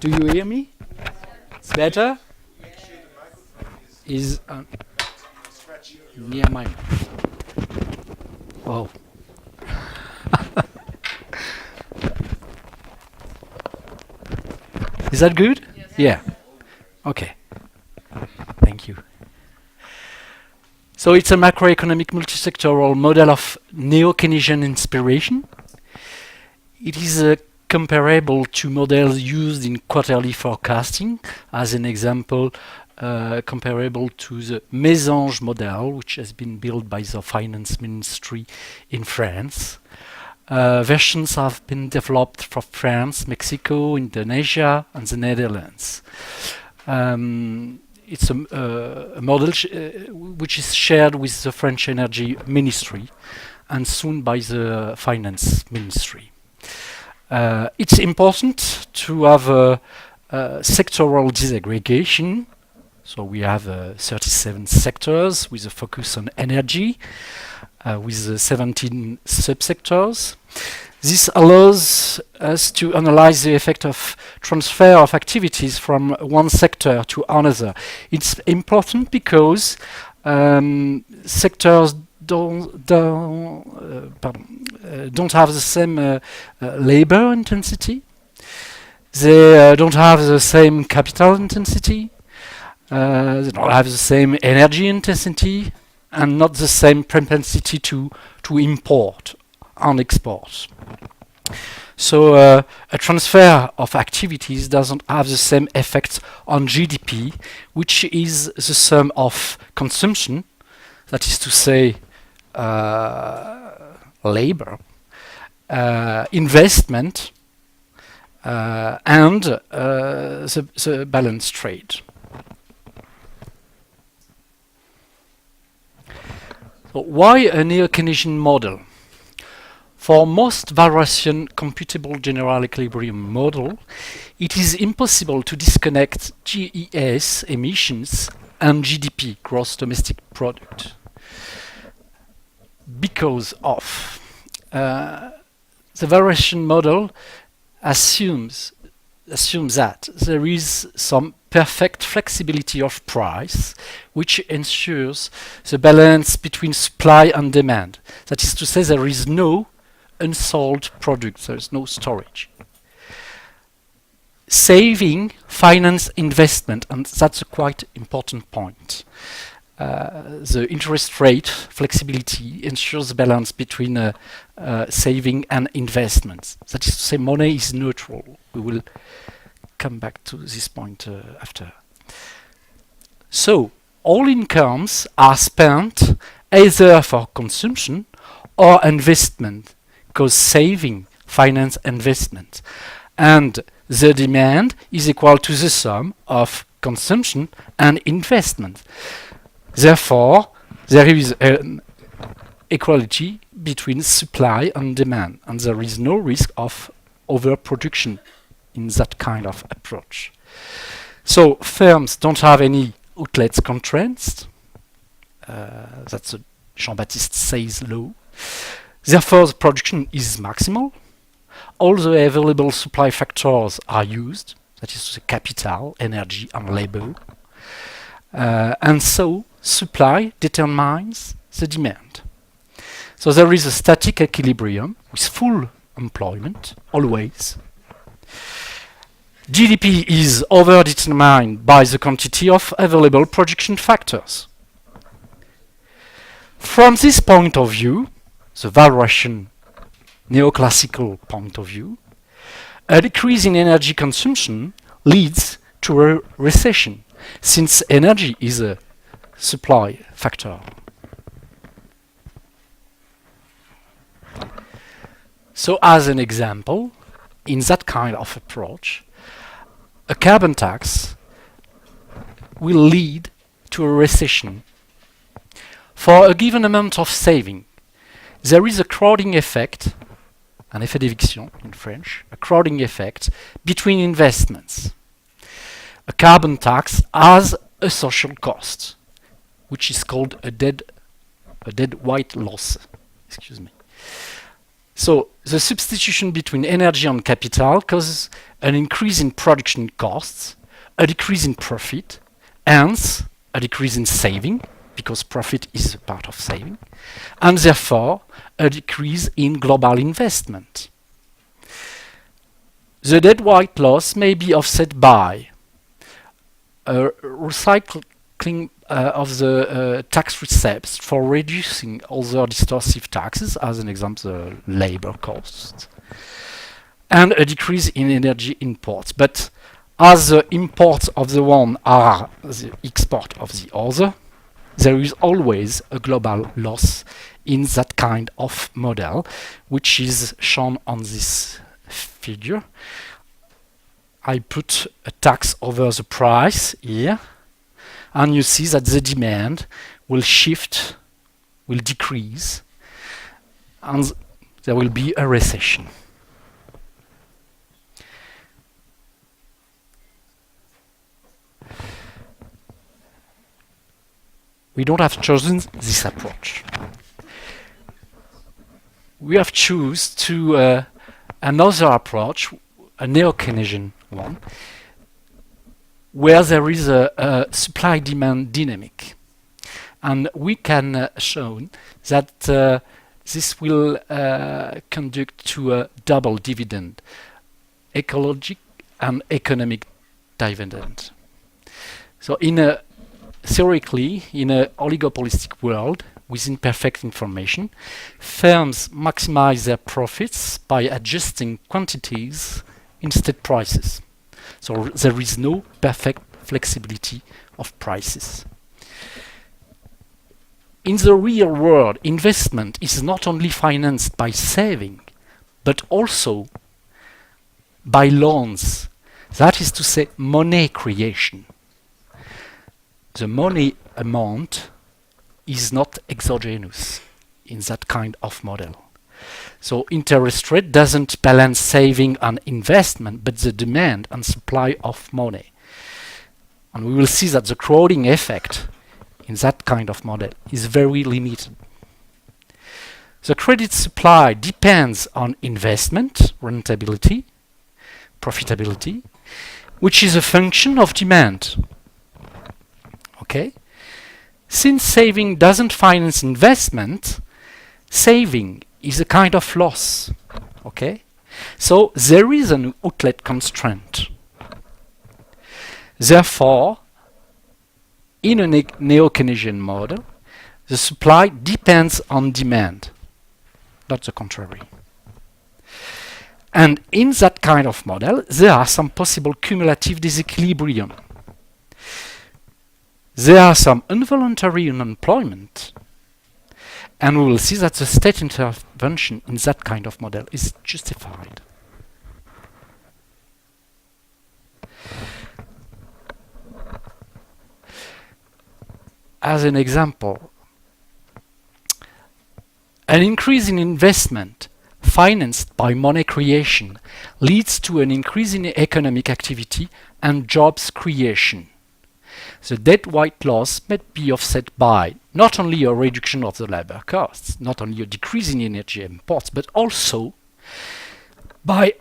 Do you hear me? It's better? Is near my mouth. Oh. Is that good? Yes. Yeah. Okay. Thank you. So it's a macroeconomic multisectoral model of neo-Keynesian inspiration. It is comparable to models used in quarterly forecasting, as an example, comparable to the Mésange model, which has been built by the finance ministry in France. Versions have been developed for France, Mexico, Indonesia, and the Netherlands. It's a model which is shared with the French Energy Ministry and soon by the Finance Ministry. It's important to have a sectoral disaggregation. So we have 37 sectors with a focus on energy, with 17 subsectors. This allows us to analyze the effect of transfer of activities from one sector to another. It's important because sectors don't have the same labor intensity. They don't have the same capital intensity. They don't have the same energy intensity, and not the same propensity to import and export. So a transfer of activities doesn't have the same effect on GDP, which is the sum of consumption, that is to say labor, investment, and the balance trade. So why a neo-Keynesian model? For most variation computable general equilibrium model, it is impossible to disconnect GES emissions and GDP, gross domestic product, because of the variation model assumes that there is some perfect flexibility of price, which ensures the balance between supply and demand. That is to say, there is no unsold product, there is no storage. Saving finance investment, and that's a quite important point. The interest rate flexibility ensures the balance between saving and investments. That is to say, money is neutral. We will come back to this point after. So, all incomes are spent either for consumption or investment, because saving finance investment. And the demand is equal to the sum of consumption and investment. Therefore, there is an equality between supply and demand, and there is no risk of overproduction in that kind of approach. So firms don't have any outlet constraints. That's a Jean-Baptiste Say's law. Therefore, the production is maximal. All the available supply factors are used, that is to say capital, energy, and labor. And so supply determines the demand. So there is a static equilibrium with full employment, always. GDP is overdetermined by the quantity of available production factors. From this point of view, the variation neoclassical point of view, a decrease in energy consumption leads to a recession, since energy is a supply factor. So as an example, in that kind of approach, a carbon tax will lead to a recession. For a given amount of saving, there is a crowding effect, un effet d'éviction in French, a crowding effect between investments. A carbon tax has a social cost, which is called a dead weight loss. Excuse me. So the substitution between energy and capital causes an increase in production costs, a decrease in profit, hence a decrease in saving, because profit is a part of saving, and therefore a decrease in global investment. The deadweight loss may be offset by a recycling of the tax receipts for reducing other distortive taxes, as an example, the labor costs, and a decrease in energy imports. But as the imports of the one are the export of the other, there is always a global loss in that kind of model, which is shown on this figure. I put a tax over the price here, and you see that the demand will shift, will decrease, and there will be a recession. We don't have chosen this approach. We have chosen to another approach, a neo-Keynesian one, where there is a supply-demand dynamic. And we can show that this will conduct to a double dividend, ecologic and economic dividend. So theoretically, in an oligopolistic world with imperfect information, firms maximize their profits by adjusting quantities instead prices. So there is no perfect flexibility of prices. In the real world, investment is not only financed by saving, but also by loans. That is to say, money creation. The money amount is not exogenous in that kind of model. So interest rate doesn't balance saving and investment, but the demand and supply of money. And we will see that the crowding effect in that kind of model is very limited. The credit supply depends on investment, rentability, profitability, which is a function of demand. Okay? Since saving doesn't finance investment, saving is a kind of loss. Okay? So there is an outlet constraint. Therefore, in a neo-Keynesian model, the supply depends on demand, not the contrary. And in that kind of model, there are some possible cumulative disequilibrium. There are some involuntary unemployment, and we will see that the state intervention in that kind of model is justified. As an example, an increase in investment financed by money creation leads to an increase in economic activity and jobs creation. The deadweight loss may be offset by not only a reduction of the labor costs, not only a decrease in energy imports, but also by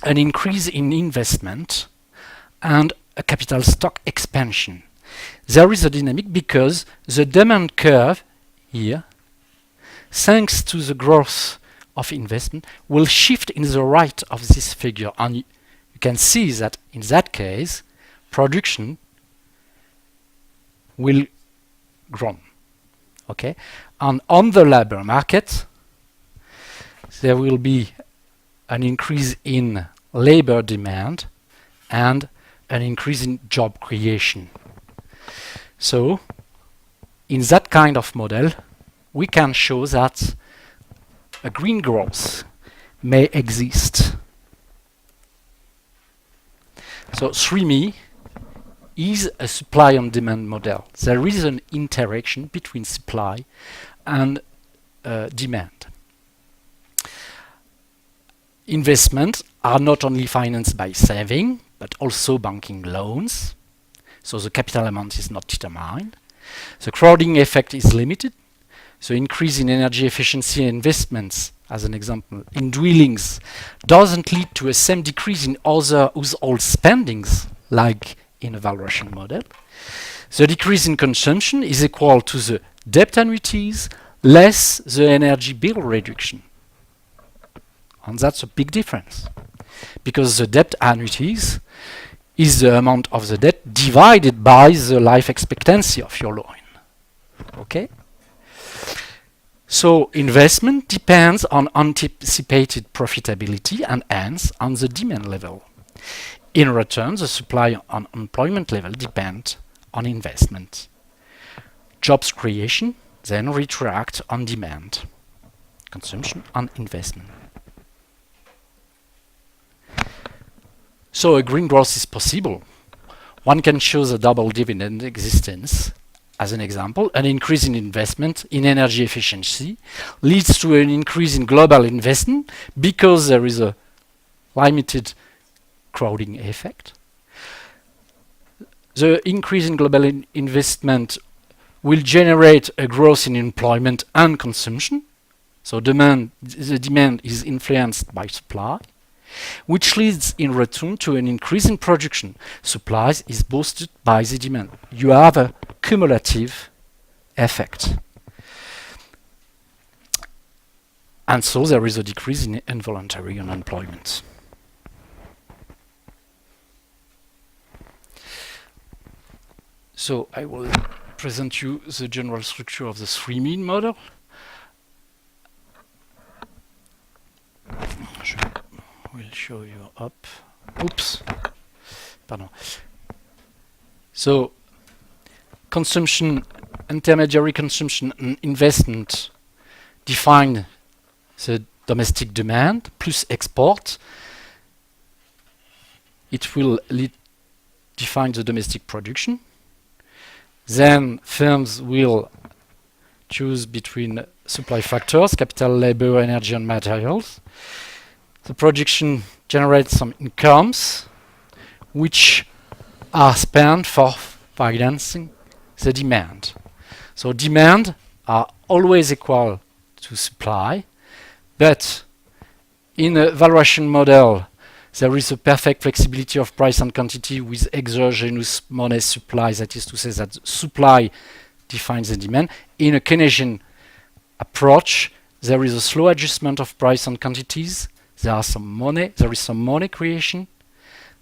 an increase in investment and a capital stock expansion. There is a dynamic because the demand curve here, thanks to the growth of investment, will shift in the right of this figure. And you can see that in that case, production will grow. Okay? And on the labor market, there will be an increase in labor demand and an increase in job creation. So, in that kind of model, we can show that a green growth may exist. So, ThreeME is a supply and demand model. There is an interaction between supply and demand. Investments are not only financed by saving, but also banking loans. So the capital amount is not determined. The crowding effect is limited. the increase in energy efficiency investments, as an example, in dwellings, doesn't lead to a same decrease in other household spendings, like in a valuation model, the decrease in consumption is equal to the debt annuities less the energy bill reduction. And that's a big difference, because the debt annuities is the amount of the debt divided by the life expectancy of your loan. Okay? So investment depends on anticipated profitability and hence on the demand level. In return, the supply and employment level depend on investment. Jobs creation then retract on demand, consumption and investment. So a green growth is possible. One can show the double dividend existence. As an example, an increase in investment in energy efficiency leads to an increase in global investment because there is a limited crowding effect. The increase in global investment will generate a growth in employment and consumption. So the demand is influenced by supply, which leads in return to an increase in production. Supply is boosted by the demand. You have a cumulative effect. And so there is a decrease in involuntary unemployment. So I will present you the general structure of the ThreeME model. Je will show you up. Oops. Pardon. So consumption, intermediary consumption and investment define the domestic demand plus export. It will define the domestic production. Then firms will choose between supply factors, capital, labor, energy and materials. The production generates some incomes which are spent for financing the demand. So demand are always equal to supply, but in a valuation model there is a perfect flexibility of price and quantity with exogenous money supply, that is to say that supply defines the demand. In a Keynesian approach, there is a slow adjustment of price and quantities. There is some money creation.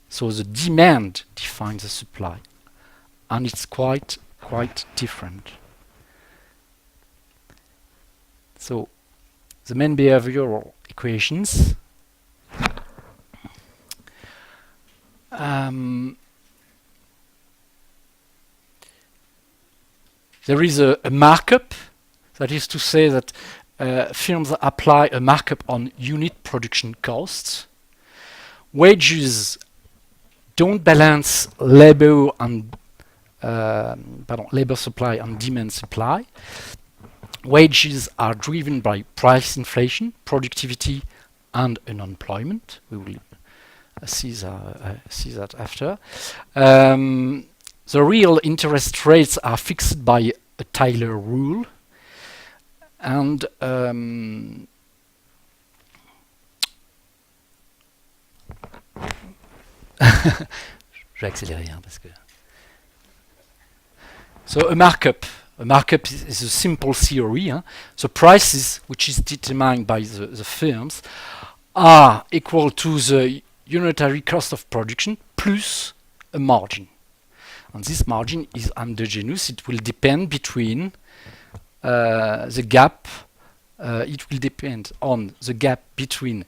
So the demand defines the supply. And it's quite different. So the main behavioral equations. There is a markup, that is to say that firms apply a markup on unit production costs. Wages don't balance labor and labor supply and demand supply. Wages are driven by price inflation, productivity, and unemployment. We will see that after. The real interest rates are fixed by a Taylor rule, and je vais accélérer parce que. So a markup is a simple theory. The prices, which is determined by the firms, are equal to the unitary cost of production plus a margin. And this margin is endogenous. It will depend between the gap. It will depend on the gap between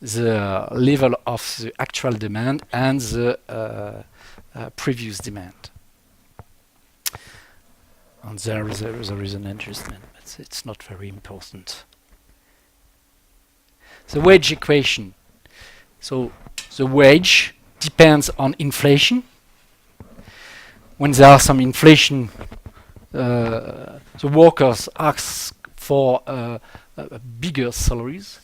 the level of the actual demand and the previous demand. And there is an adjustment, but it's not very important. The wage equation. So the wage depends on inflation. When there are some inflation, the workers ask for bigger salaries.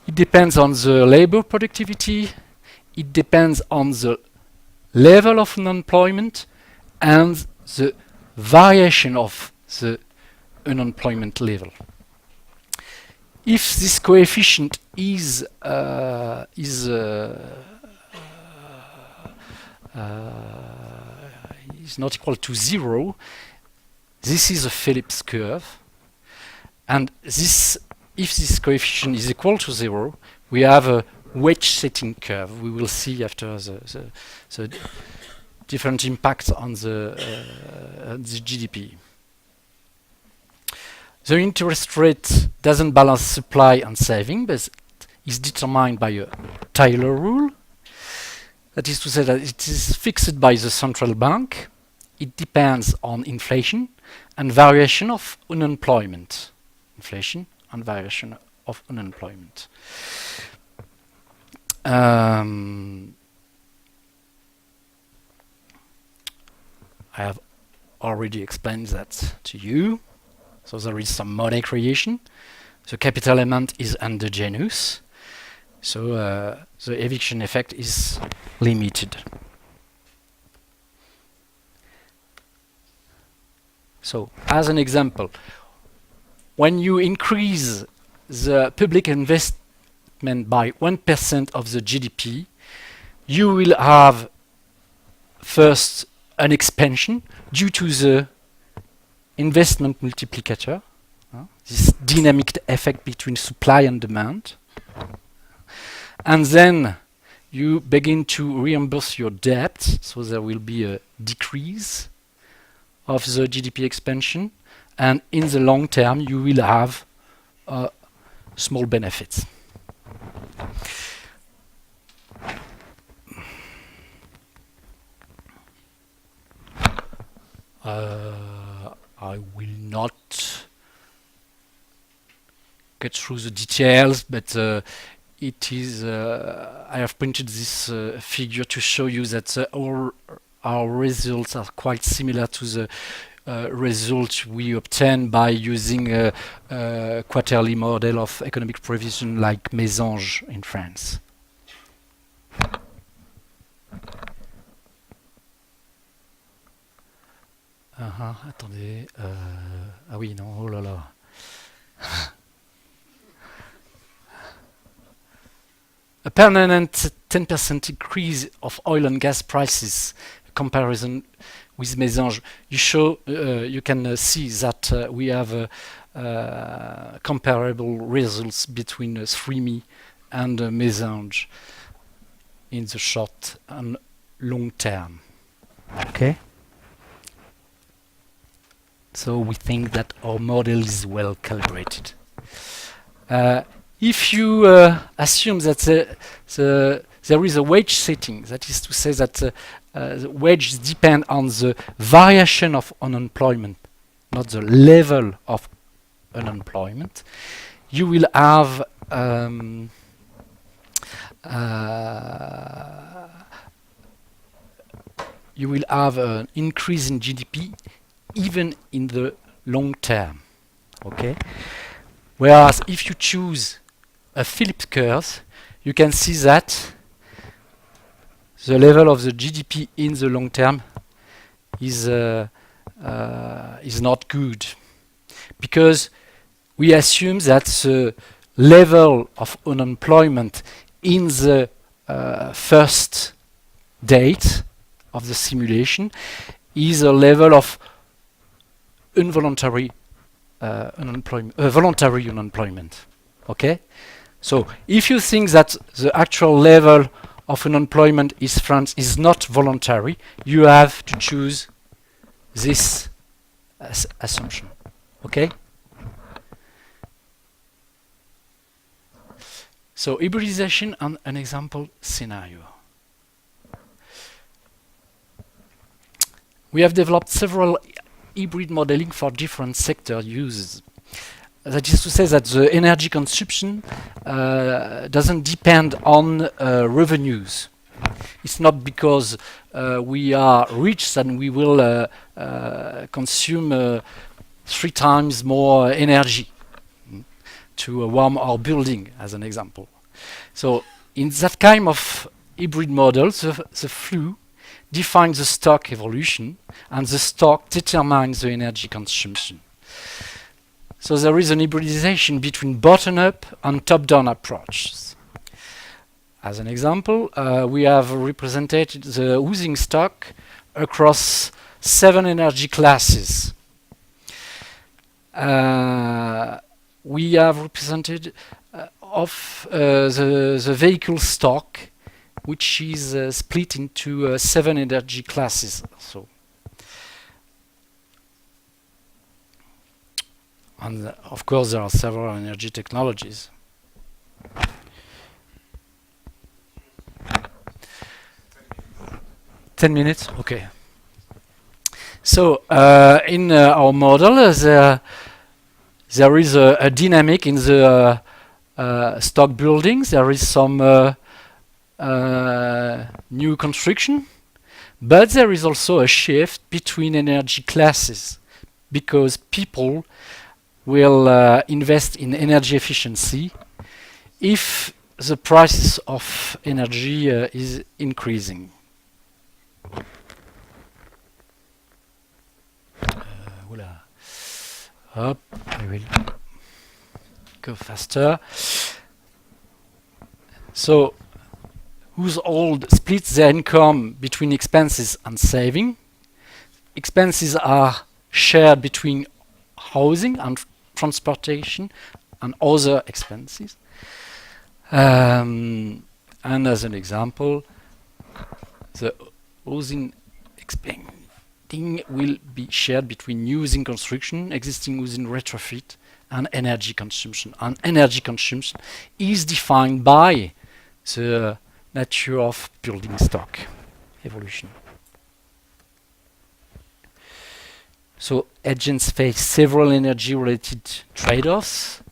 It depends on the labor productivity. It depends on the level of unemployment and the variation of the unemployment level. If this coefficient is not equal to 0, this is a Phillips curve, and this, if this coefficient is equal to 0, we have a wage setting curve. We will see after the different impacts on the GDP. The interest rate doesn't balance supply and saving, but is determined by a Taylor rule. That is to say that it is fixed by the central bank. It depends on inflation and variation of unemployment. Inflation and variation of unemployment. I have already explained that to you. So there is some money creation. The capital element is endogenous. So the eviction effect is limited. So as an example, when you increase the public investment by 1% of the GDP, you will have first an expansion due to the investment multiplicator, this dynamic effect between supply and demand. And then you begin to reimburse your debt, so there will be a decrease of the GDP expansion, and in the long term you will have small benefits. I will not get through the details, but it is. I have printed this figure to show you that our results are quite similar to the results we obtain by using a quarterly model of economic prevision like Mésange in France. Attendez. Ah oui, non, oh là là. A permanent 10% increase of oil and gas prices, comparison with Mésange. You can see that we have comparable results between ThreeME and Mésange in the short and long term. Okay. So we think that our model is well calibrated. If you assume that there is a wage setting, that is to say that the wages depend on the variation of unemployment, not the level of unemployment, you will have an increase in GDP even in the long term. Okay. Whereas if you choose a Phillips curve, you can see that the level of the GDP in the long term is not good, because we assume that the level of unemployment in the first date of the simulation is a level of voluntary unemployment. Okay, so if you think that the actual level of unemployment in France is not voluntary, you have to choose this assumption. Okay. So hybridization and an example scenario. We have developed several hybrid modeling for different sector uses. That is to say that the energy consumption doesn't depend on revenues. It's not because we are rich that we will consume 3 times more energy to warm our building, as an example. So in that kind of hybrid model, the flux defines the stock evolution, and the stock determines the energy consumption. So there is an hybridization between bottom-up and top-down approaches. As an example, we have represented the housing stock across 7 energy classes. We have represented the vehicle stock, which is split into 7 energy classes. So, and of course, there are several energy technologies. Ten minutes, okay. So in our model, there is a dynamic in the stock buildings. There is some new construction, but there is also a shift between energy classes because people will invest in energy efficiency if the prices of energy is increasing. Up, I will go faster. So, household splits their income between expenses and saving. Expenses are shared between housing and transportation and other expenses. And as an example, the housing expense will be shared between new housing construction, existing housing retrofit, and energy consumption. And energy consumption is defined by the nature of building stock evolution. So agents face several energy-related trade-offs.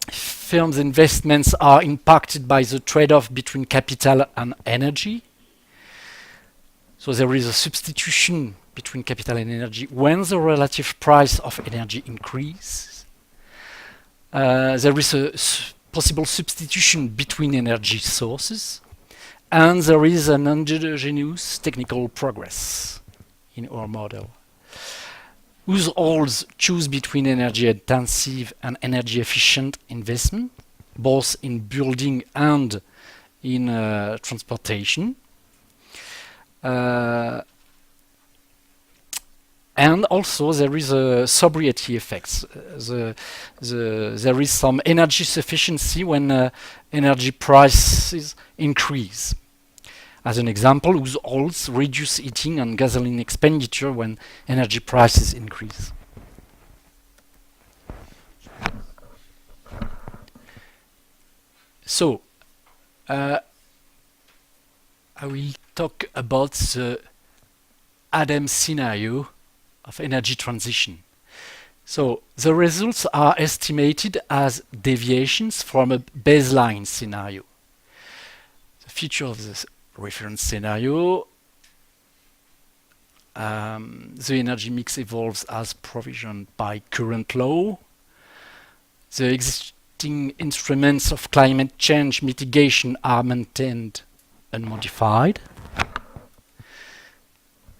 Firms' investments are impacted by the trade-off between capital and energy. So there is a substitution between capital and energy when the relative price of energy increases. There is a possible substitution between energy sources, and there is an endogenous technical progress in our model. Households choose between energy-intensive and energy-efficient investment, both in building and in transportation. And also there is a sobriety effects. There is some energy sufficiency when energy prices increase. As an example, households reduce heating and gasoline expenditure when energy prices increase. So, I will talk about the ADEM scenario of energy transition. So the results are estimated as deviations from a baseline scenario. The feature of this reference scenario, the energy mix evolves as provisioned by current law. The existing instruments of climate change mitigation are maintained unmodified.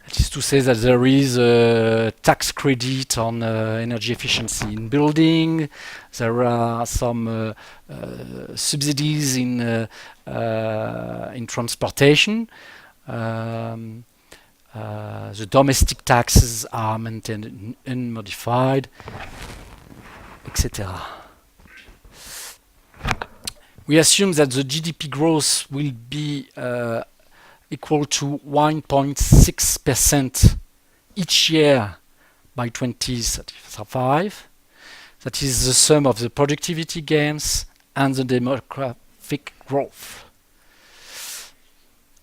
That is to say that there is a tax credit on energy efficiency in building. There are some subsidies in transportation. The domestic taxes are maintained unmodified, etc. We assume that the GDP growth will be equal to 1.6% each year by 2035. That is the sum of the productivity gains and the demographic growth.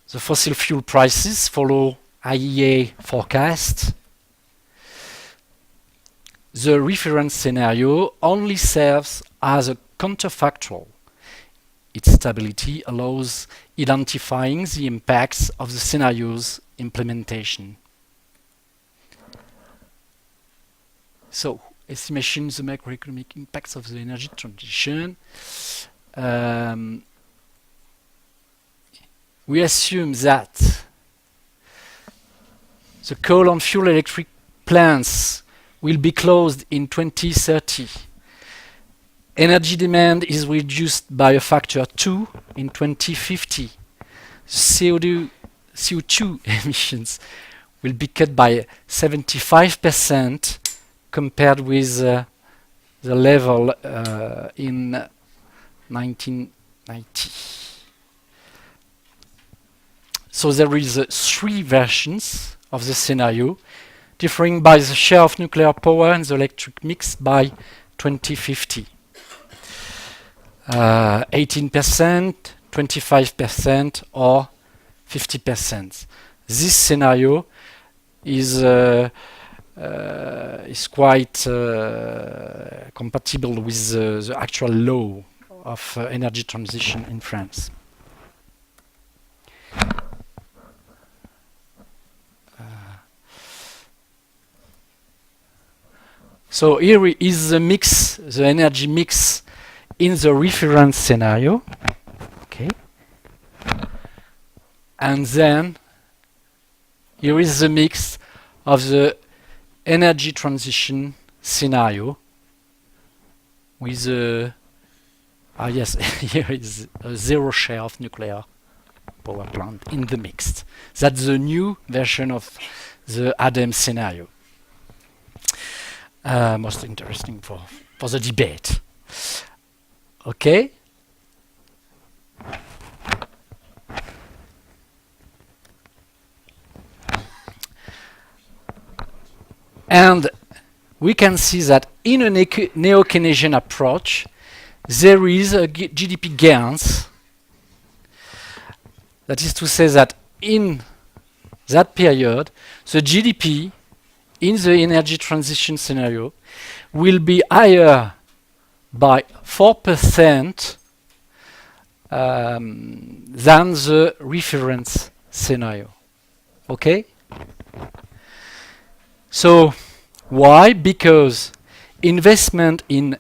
The fossil fuel prices follow IEA forecast. The reference scenario only serves as a counterfactual. Its stability allows identifying the impacts of the scenario's implementation. So, estimation the macroeconomic impacts of the energy transition. We assume that the coal and fuel electric plants will be closed in 2030. Energy demand is reduced by a factor 2 in 2050. CO2 emissions will be cut by 75% compared with the level in 1990. So there is 3 versions of the scenario, differing by the share of nuclear power in the electric mix by 2050. 18%, 25%, or 50%. This scenario is quite compatible with the actual law of energy transition in France. So here is the mix, the energy mix in the reference scenario. Okay. And then here is the mix of the energy transition scenario with yes, here is a 0 share of nuclear power plant in the mix. That's the new version of the ADEME scenario. Most interesting for the debate. Okay. And we can see that in a neo-Keynesian approach, there is a GDP gains. That is to say that in that period, the GDP in the energy transition scenario will be higher by 4% than the reference scenario. Okay? So, why? Because investment in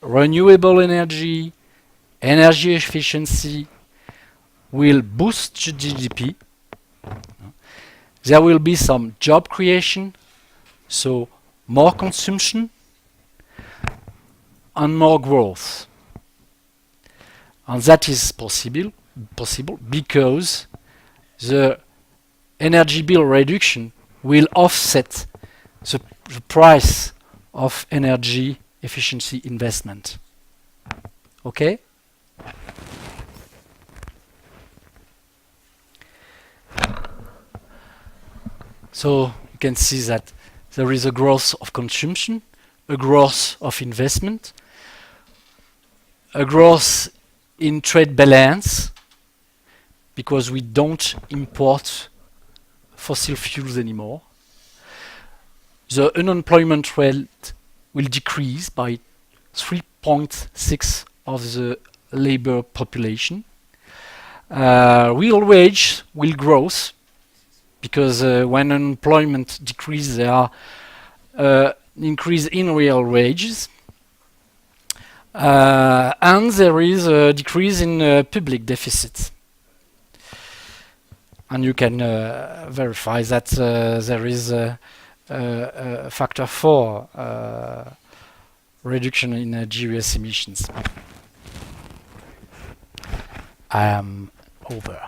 renewable energy, energy efficiency will boost the GDP. There will be some job creation, so more consumption and more growth. And that is possible because the energy bill reduction will offset the price of energy efficiency investment. Okay? So you can see that there is a growth of consumption, a growth of investment, a growth in trade balance, because we don't import fossil fuels anymore. The unemployment rate will decrease by 3.6 of the labor population. Real wage will grow because when unemployment decreases, there are increase in real wages. And there is a decrease in public deficit. And you can verify that there is a factor 4 reduction in GWS emissions. I am over.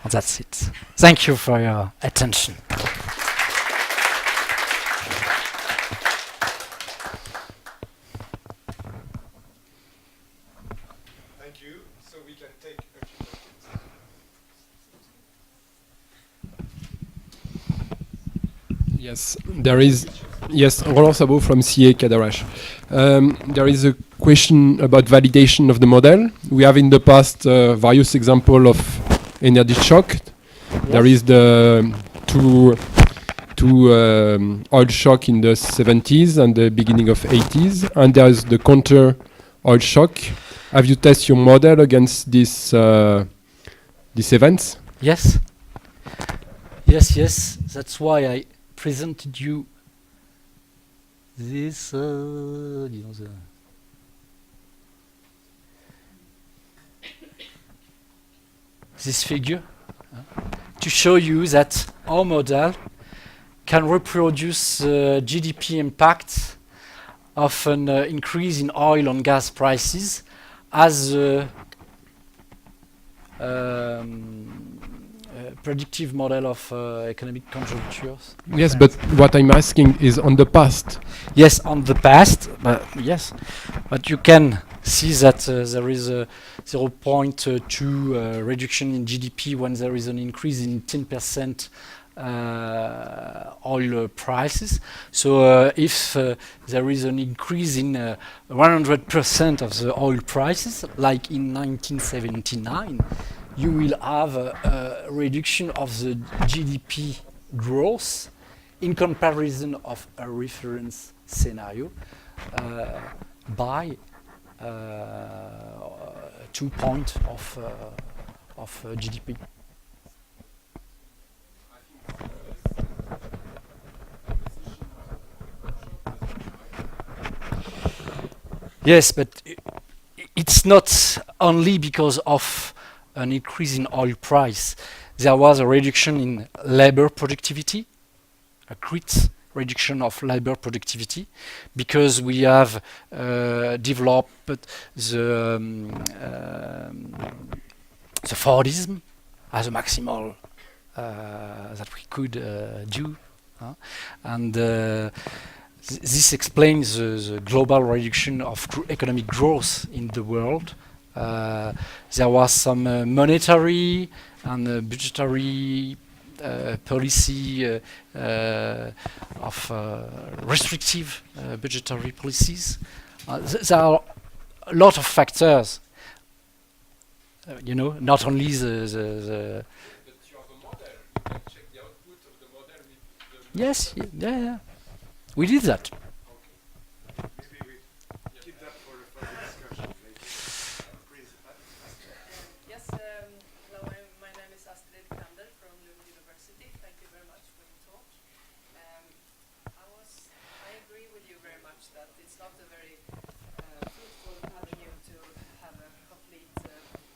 And that's it. Thank you for your attention. Thank you. So we can take a few questions. Yes, there is. Yes, Roland Sabot from CA Cadarache. There is a question about validation of the model. We have in the past various examples of energy shock. Yes. There is the two oil shock in the 70s and the beginning of 80s, and there is the counter oil shock. Have you tested your model against these events? Yes. Yes. That's why I presented you this, this figure to show you that our model can reproduce the GDP impact of an increase in oil and gas prices as a predictive model of economic conjunctures. Yes, but what I'm asking is on the past. Yes, on the past, yes, but you can see that there is a 0.2 reduction in GDP when there is an increase in 10% oil prices. So if there is an increase in 100% of the oil prices, like in 1979, you will have a reduction of the GDP growth in comparison of a reference scenario by 2 points of GDP. Yes, but it's not only because of an increase in oil price. There was a reduction in labor productivity, a great reduction of labor productivity, because we have developed the Fordism as a maximal that we could do, and this explains the global reduction of economic growth in the world. There was some monetary and budgetary policy of restrictive budgetary policies. There are a lot of factors, not only the But you have a model. You can check the output of the model with the yes, yeah, we did that. Maybe we keep that for a further discussion later. Please. Yes, hello, my name is Astrid Kander from Lund University. Thank you very much for the talk. I agree with you very much that it's not a very fruitful avenue to have a complete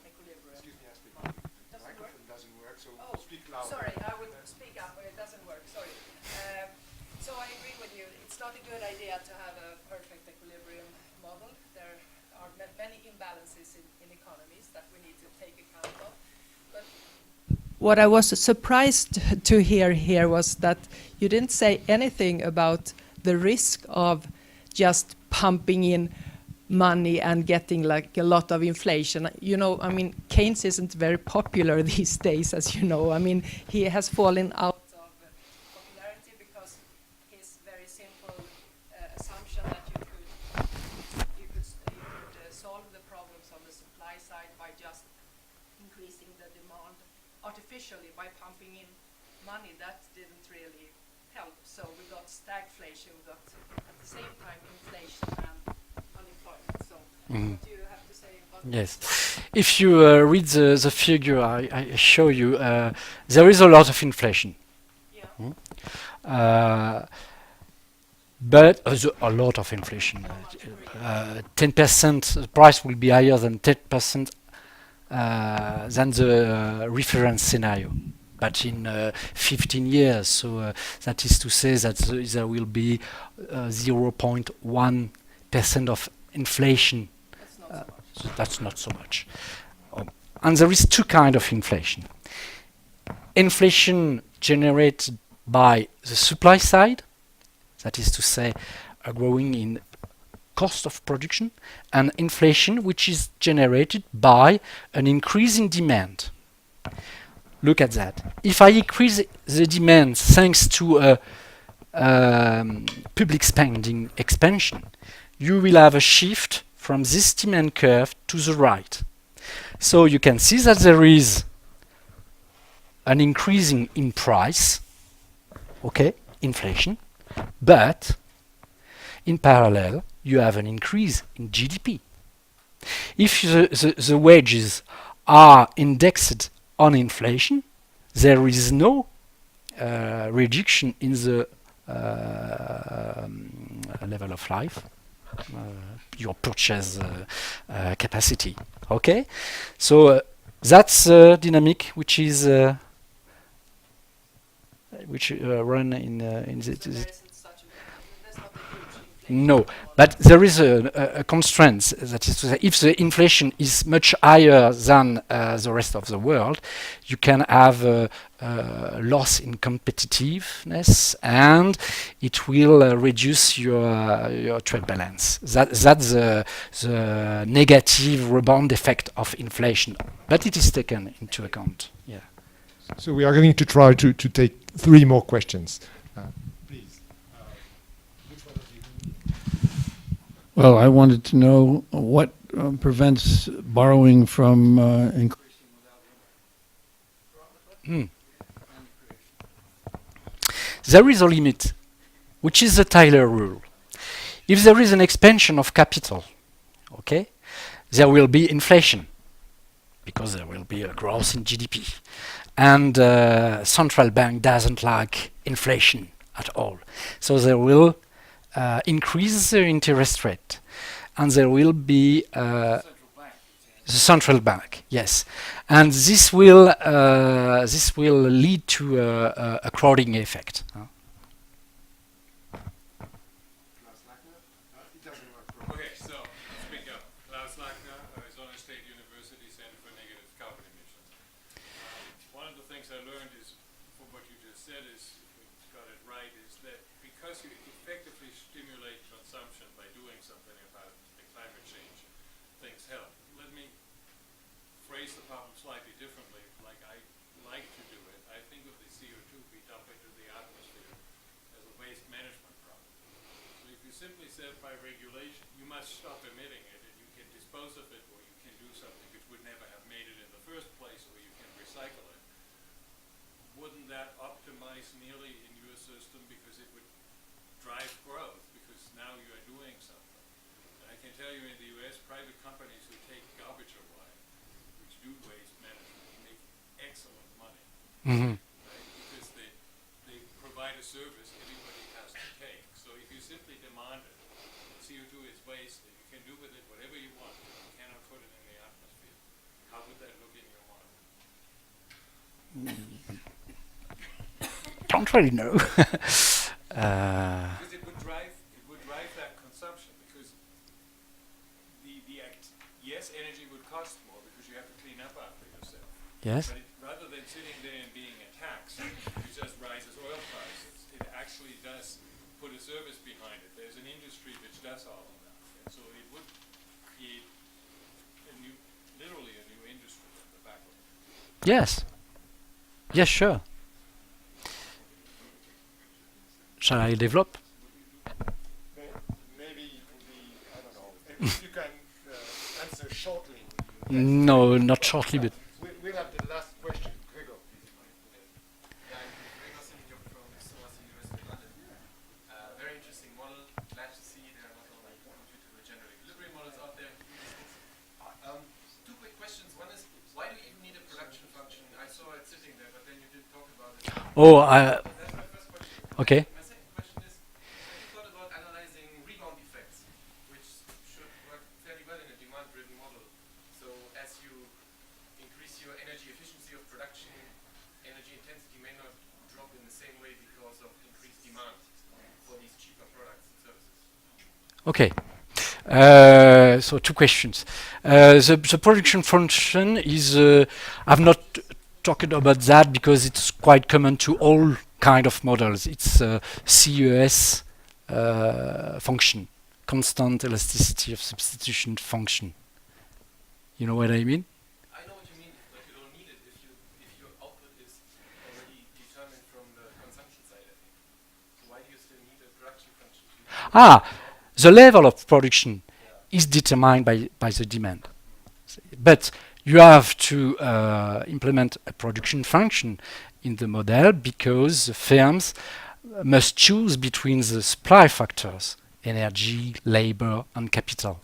equilibrium. Excuse me, Astrid. The Doesn't work? microphone doesn't work, so Oh, speak louder. sorry, I will speak up, but it doesn't work, sorry. So I agree with you. It's not a good idea to have a perfect equilibrium model. There are many imbalances in economies that we need to take account of. But what I was surprised to hear here was that you didn't say anything about the risk of just pumping in money and getting like a lot of inflation. I mean, Keynes isn't very popular these days, as you know. I mean, he has fallen out of popularity because his very simple assumption that you could solve the problems on the supply side by just increasing the demand artificially by pumping in money, that didn't really help. So we got stagflation, we got at the same time inflation and unemployment. So what do you have to say about Yes. If you read the figure I show you, there is a lot of inflation. Yeah. But a lot of inflation. 10%, the price will be higher than 10% than the reference scenario. But in 15 years, so that is to say that there will be 0.1% of inflation. That's not so much. So that's not so much. And there is two kinds of inflation. Inflation generated by the supply side, that is to say, a growing in cost of production, and inflation which is generated by an increase in demand. Look at that. If I increase the demand thanks to a public spending expansion, you will have a shift from this demand curve to the right. So you can see that there is an increasing in price, okay, inflation, but in parallel you have an increase in GDP. If the wages are indexed on inflation, there is no reduction in the level of life, your purchase capacity. Okay, so that's a dynamic which is which run in So the. there isn't such a, there's not a huge inflation. No, but there is a constraint. That is to say, if the inflation is much higher than the rest of the world, you can have a loss in competitiveness, and it will reduce your trade balance. That's the negative rebound effect of inflation, but it is taken into account. Yeah. So we are going to try to take 3 more questions. Please. Which one of you? Well, I wanted to know what prevents borrowing from increasing without limit. There is a limit, which is the Taylor rule. If there is an expansion of capital, okay, there will be inflation because there will be a growth in GDP. And central bank doesn't like inflation at all. So they will increase the interest rate, and there will be the central bank, yes, and this will lead to a crowding effect. It doesn't work. Okay, so speak up. Klaus Lackner, Arizona State University Center for Negative Carbon Emissions. One of the things I learned is, from what you just said, is, if we got it right, is that because you effectively stimulate consumption by doing something about the climate change, things help. Let me phrase the problem slightly differently, like I like to do it. I think of the CO2 we dump into the atmosphere as a waste management problem. So if you simply said by regulation, you must stop emitting it, and you can dispose of it, or you can do something which would never have made it in the first place, or you can recycle it, wouldn't that optimize nearly in your system, because it would drive growth, because now you are doing something. And I can tell you in the US, private companies who take garbage away, which do waste management, make excellent money. Mm-hmm. Right? Because they provide a service everybody has to take. So if you simply demand it, CO2 is waste, and you can do with it whatever you want, but you cannot put it in the atmosphere, how would that look in your mind? Don't really know. Because it would drive that consumption, because yes, energy would cost more because you have to clean up after yourself. Yes. But rather than sitting there and being a tax, it just rises oil prices. It actually does put a service behind it. There's an industry which does all of that. And so it would create literally a new industry in the background. Yes. Yes, sure. Shall I develop? Maybe it will be, I don't know, if you can answer shortly. No, not shortly, but We'll have the last question. Gregor. Very interesting model. Glad to see there are not only computer general equilibrium models out there. Two quick questions. One is, why do you even need a production function? I saw it sitting there, but then you didn't talk about it. oh, That's my first question. okay. My second question is, have you thought about analyzing rebound effects, which should work fairly well in a demand-driven model? So as you increase your energy efficiency of production, energy intensity may not drop in the same way because of increased demand for these cheaper products and services. Okay. So 2 questions. The production function is, I've not talked about that because it's quite common to all kind of models. It's a CES function, constant elasticity of substitution function. You know what I mean? I know what you mean, but you don't need it if your output is already determined from the consumption side, I think. So why do you still need a production function? The level of production is determined by the demand. But you have to implement a production function in the model because the firms must choose between the supply factors, energy, labor, and capital.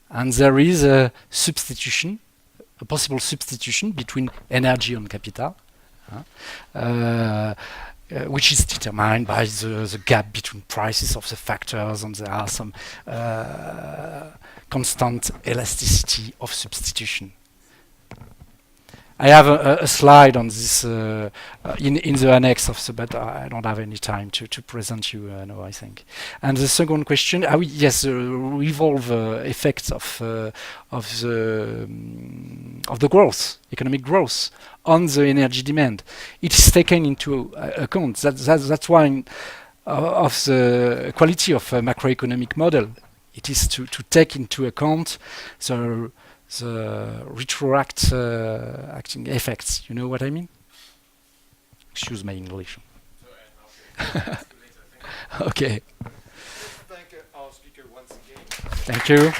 And there is a substitution, a possible substitution between energy and capital, which is determined by the gap between prices of the factors, and there are some constant elasticity of substitution. I have a slide on this in the annex of the, but I don't have any time to present you now, I think. And the second question, yes, the revolve effects of the growth, economic growth, on the energy demand. It is taken into account. That's why of the quality of a macroeconomic model. It is to take into account the retroacting effects. You know what I mean? Excuse my English. Okay. Thank our speaker once again. Thank you.